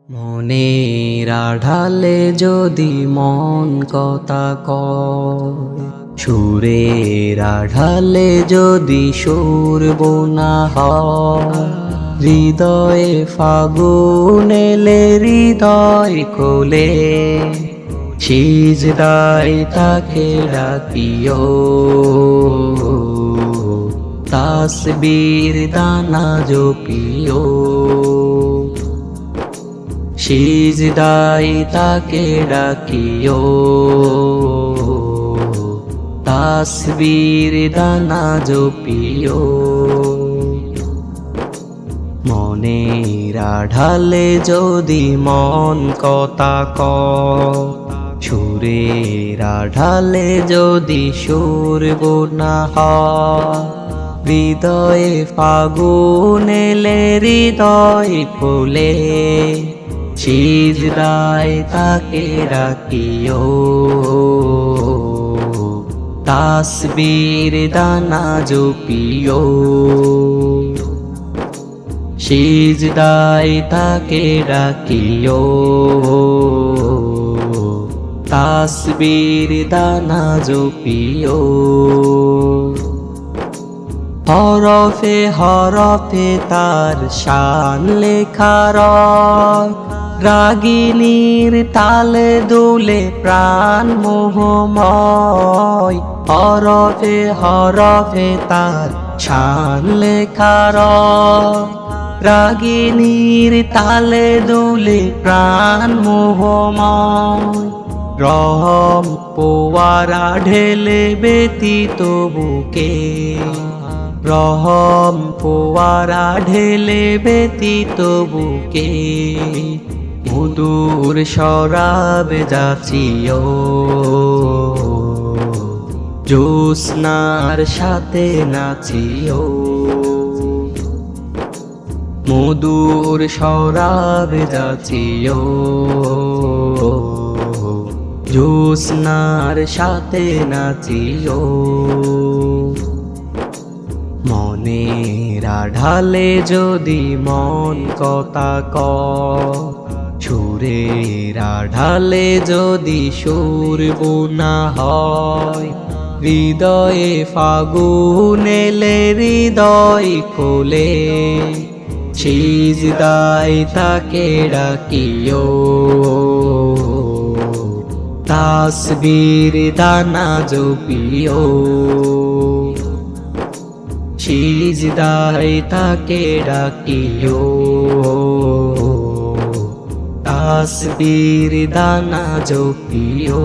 মনের আড়ালে যদি মন কথা কয়, সুরের আড়ালে যদি সুর বোনা হয়, হৃদয়ে ফাগুন এলে হৃদয় কোলে সিজদায় তাকে ডাকিও, তাসবীর দানা জপিও। সিজদায় তাকে ডাকিও, তাসবীর দানা জপিও। মনের আড়ালে যদি মন কথা কয়, সুরের আড়ালে যদি সুর বোনা হয়, হৃদয়ে ফাগুন এলে হৃদয় ফুলে সিজদায় তাকে ডাকিও, তাসবীর দানা জপিও। সিজদায় তাকে ডাকিও, তাসবীর দানা জপিও। হরফে হরফে তার শান লেখা রয়, রাগিনীর তালে দুলে প্রাণ মোহময়। হরফে হরফে তার শান লেখা রয়, রাগিনীর তালে দুলে প্রাণ মোহময়। রহম পোয়ারা ঢেলে ব্যতীত বুকে, রহম পোয়ারা ঢেলে ব্যতীত বুকে, মধুর শরাব যাচিও, জ্যোৎস্নার সাথে নাচিও। মধুর শরাব যাচিও, জ্যোৎস্নার সাথে নাচিও। মনের আড়ালে যদি মন কথা কয়, সুরের আড়ালে যদি সুর বোনা হয়, হৃদয়ে ফাগুন এলে হৃদয় খোলে সিজদায় তাকে ডাকিও, তাসবীর দানা জপিও। সিজদায় তাকে ডাকিও, তাসবীর দানা জপিও।